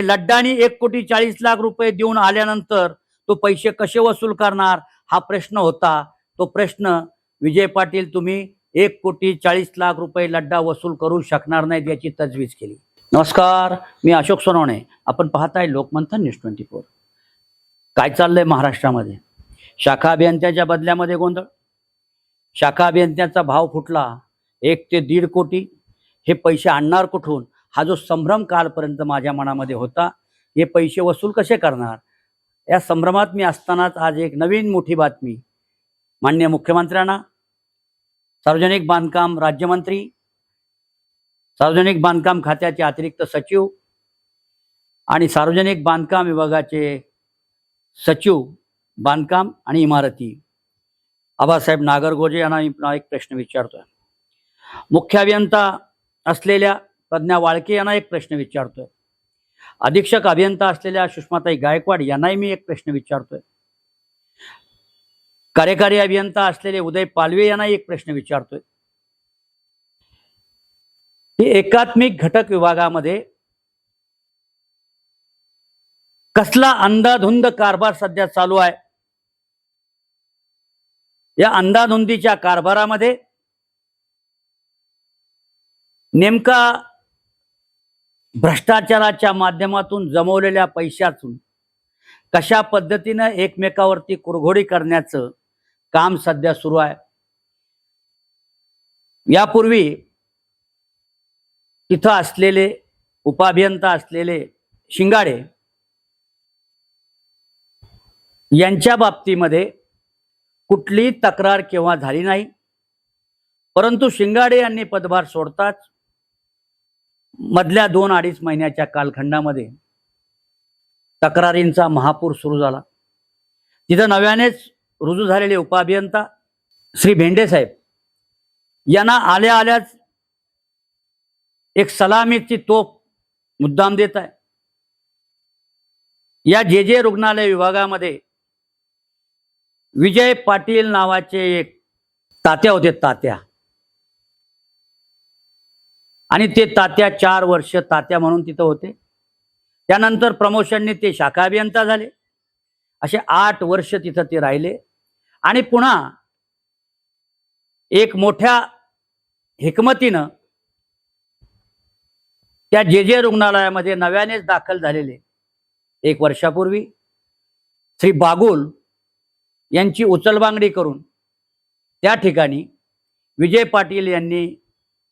लड्डानी 1,40,00,000 देऊन आल्यानंतर तो पैसे कसे वसूल करणार हा प्रश्न होता। तो प्रश्न विजय पाटील तुम्ही 1,40,00,000 लड्डा वसूल करू शकणार नाहीत याची तजवीज केली। नमस्कार, मी अशोक सोनवणे, आपण पाहताय लोकमंथन न्यूज 24। काय चाललंय महाराष्ट्रामध्ये? शाखा अभियंत्याच्या बदल्यामध्ये गोंधळ, शाखा अभियंत्याचा भाव फुटला 1 ते 1.5 कोटी। हे पैसे आणणार कुठून हा जो संभ्रम कालपर्यंत माझ्या मनामध्ये होता, हे पैसे वसूल कसे करणार या संभ्रमात मी असतानाच आज एक नवीन मोठी बातमी माननीय मुख्यमंत्र्यांना, सार्वजनिक बांधकाम राज्यमंत्री, सार्वजनिक बांधकाम खात्याचे अतिरिक्त सचिव आणि सार्वजनिक बांधकाम विभागाचे सचिव बांधकाम आणि इमारती आबासाहेब नागरगोजे यांना मी एक प्रश्न विचारतोय। मुख्य अभियंता असलेल्या प्रज्ञा वाळके यांना एक प्रश्न विचारतोय। अधीक्षक अभियंता असलेल्या सुषमाताई गायकवाड यांनाही मी एक प्रश्न विचारतोय। कार्यकारी अभियंता असलेले उदय पालवे यांना एक प्रश्न विचारतोय। हे एकात्मिक घटक विभागामध्ये कसला अंधाधुंद कारभार सध्या चालू आहे? या अंधाधुंदीच्या कारभारामध्ये नेमका भ्रष्टाचाराच्या माध्यमातून जमवलेल्या पैशातून कशा पद्धतीने एकमेकावरती कुरघोडी करण्याचं काम सध्या सुरू आहे। यापूर्वी तिथं असलेले उपाभियंता असलेले शिंगाडे यांच्या बाबतीमध्ये कुठलीही तक्रार केव्हा झाली नाही, परंतु शिंगाडे यांनी पदभार सोडताच मधल्या 2-2.5 महिन्याच्या कालखंडामध्ये तक्रारींचा महापूर सुरू झाला। तिथं नव्यानेच रुजू झालेले उपाभियंता श्री भेंडे साहेब यांना आल्या आल्याच एक सलामीची तोफ मुद्दाम देत आहे। या जे रुग्णालय विभागामध्ये विजय पाटील नावाचे एक तात्या होते, तात्या, आणि ते तात्या 4 वर्ष तात्या म्हणून तिथं होते। त्यानंतर प्रमोशनने ते शाखा अभियंता झाले। असे 8 वर्ष तिथं ते राहिले आणि पुन्हा एक मोठ्या हिकमतीनं त्या जे रुग्णालयामध्ये नव्यानेच दाखल झालेले 1 वर्षापूर्वी श्री बागुल यांची उचलबांगडी करून त्या ठिकाणी विजय पाटील यांनी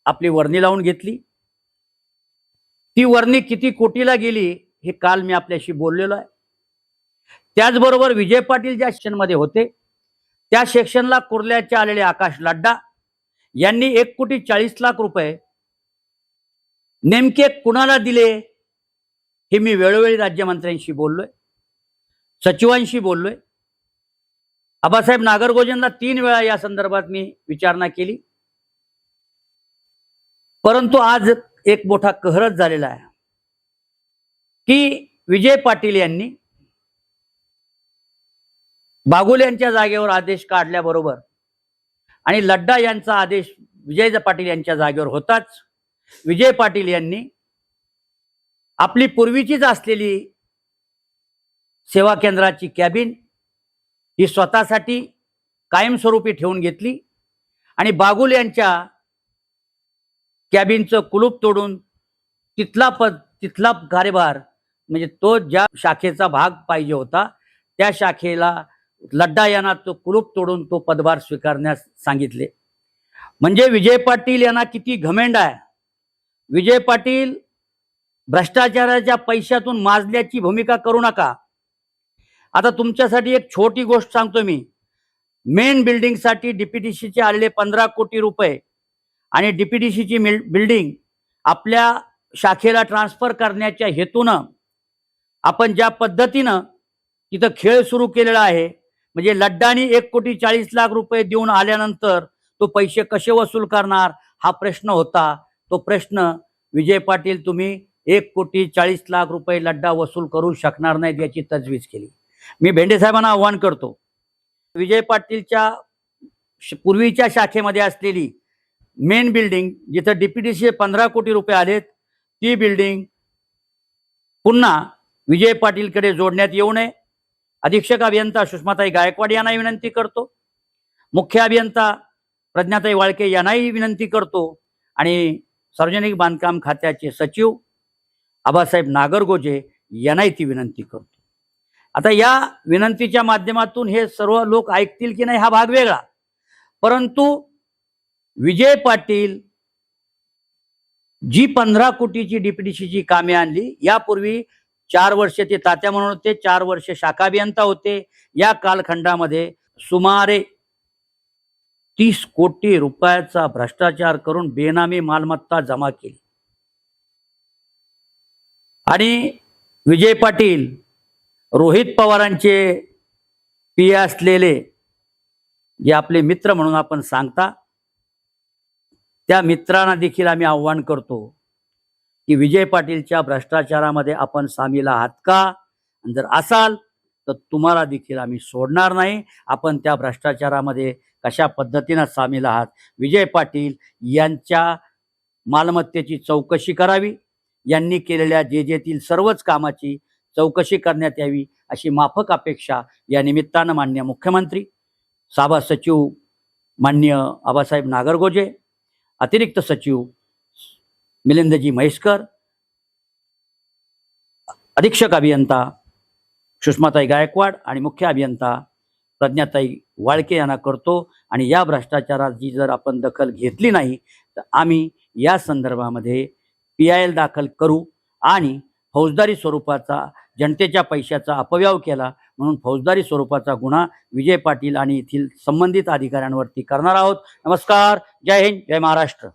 आपली वर्णी लावून घेतली। ती वर्णी किती कोटीला गेली हे काल मी आपल्याशी बोललेलो आहे। त्याचबरोबर विजय पाटील ज्या सेक्शनमध्ये होते त्या सेक्शनला कुर्ल्याचे आलेले आकाश लड्डा यांनी 1,40,00,000 नेमके कुणाला दिले हे मी वेळोवेळी राज्यमंत्र्यांशी बोललोय, सचिवांशी बोललोय। आबासाहेब नागरगोजेंना 3 वेळा या संदर्भात मी विचारणा केली, परंतु आज एक मोठा कहरच झालेला आहे की विजय पाटील यांनी बागुल यांच्या जागेवर आदेश काढल्याबरोबर आणि लड्डा यांचा आदेश विजय पाटील यांच्या जागेवर होताच विजय पाटील यांनी आपली पूर्वीचीच असलेली सेवा केंद्राची कॅबिन ही स्वतःसाठी कायमस्वरूपी ठेवून घेतली आणि बागुल यांच्या कॅबिनचं कुलूप तोडून तिथला कार्यभार म्हणजे तो ज्या शाखेचा भाग पाहिजे होता त्या शाखेला लड्डा यांना तो कुलूप तोडून तो पदभार स्वीकारण्यास सांगितले। म्हणजे विजय पाटील यांना किती घमेंड आहे। विजय पाटील भ्रष्टाचाराच्या पैशातून माजल्याची भूमिका करू नका। आता तुमच्यासाठी एक छोटी गोष्ट सांगतो मी। मेन बिल्डिंगसाठी डीपीडीसीचे आलेले 15 कोटी रुपये आणि डीपीडीसीची बिल्डिंग आपल्या शाखेला ट्रान्सफर करण्याच्या हेतूनं आपण ज्या पद्धतीनं तिथं खेळ सुरू केलेला आहे, म्हणजे लड्डानी 1,40,00,000 देऊन आल्यानंतर तो पैसे कसे वसूल करणार हा प्रश्न होता। तो प्रश्न विजय पाटील तुम्ही 1,40,00,000 लड्डा वसूल करू शकणार नाहीत याची तजवीज केली। मी भेंडे साहेबांना आव्हान करतो, विजय पाटीलच्या पूर्वीच्या शाखेमध्ये असलेली मेन बिल्डिंग जिथं डीपीडीसी 15 कोटी रुपये आलेत ती बिल्डिंग पुन्हा विजय पाटीलकडे जोडण्यात येऊ नये. अधीक्षक अभियंता सुषमाताई गायकवाड यांनाही विनंती करतो. मुख्य अभियंता प्रज्ञाताई वाळके यांनाही विनंती करतो. आणि सार्वजनिक बांधकाम खात्याचे सचिव आबासाहेब नागरगोजे यांनाही ती विनंती करतो. आता या विनंतीच्या माध्यमातून हे सर्व लोक ऐकतील की नाही हा भाग वेगळा, परंतु विजय पाटील जी 15 कोटीची डीपीडीसीची कामे आणली, यापूर्वी 4 वर्ष ते तात्या म्हणून होते, 4 वर्ष शाखा अभियंता होते. या कालखंडामध्ये सुमारे 30 कोटी रुपयाचा भ्रष्टाचार करून बेनामी मालमत्ता जमा केली. आणि विजय पाटील रोहित पवारांचे पीए असलेले जे आपले मित्र म्हणून आपण सांगता, त्या मित्रांना देखील आम्ही आव्हान करतो की विजय पाटीलच्या भ्रष्टाचारामध्ये आपण सामील आहात का? जर असाल तर तुम्हाला देखील आम्ही सोडणार नाही. आपण त्या भ्रष्टाचारामध्ये कशा पद्धतीनं सामील आहात, विजय पाटील यांच्या मालमत्तेची चौकशी करावी. यांनी केलेल्या जेतील सर्वच कामाची चौकशी करण्यात यावी अशी माफक अपेक्षा या निमित्तानं माननीय मुख्यमंत्री, साभा सचिव माननीय आबासाहेब नागरगोजे, अतिरिक्त सचिव मिलिंदजी म्हैसकर, अधीक्षक अभियंता सुषमाताई गायकवाड आणि मुख्य अभियंता प्रज्ञाताई वाळके यांना करतो. आणि या भ्रष्टाचाराची जर आपण दखल घेतली नाही तर आम्ही या संदर्भामध्ये PIL दाखल करू आणि फौजदारी स्वरूपाचा जनतेच्या पैशाचा अपव्यय केला म्हणून फौजदारी स्वरूपाचा गुन्हा विजय पाटील आणि येथील संबंधित अधिकाऱ्यांवरती करणार आहोत. नमस्कार. जय हिंद, जय महाराष्ट्र.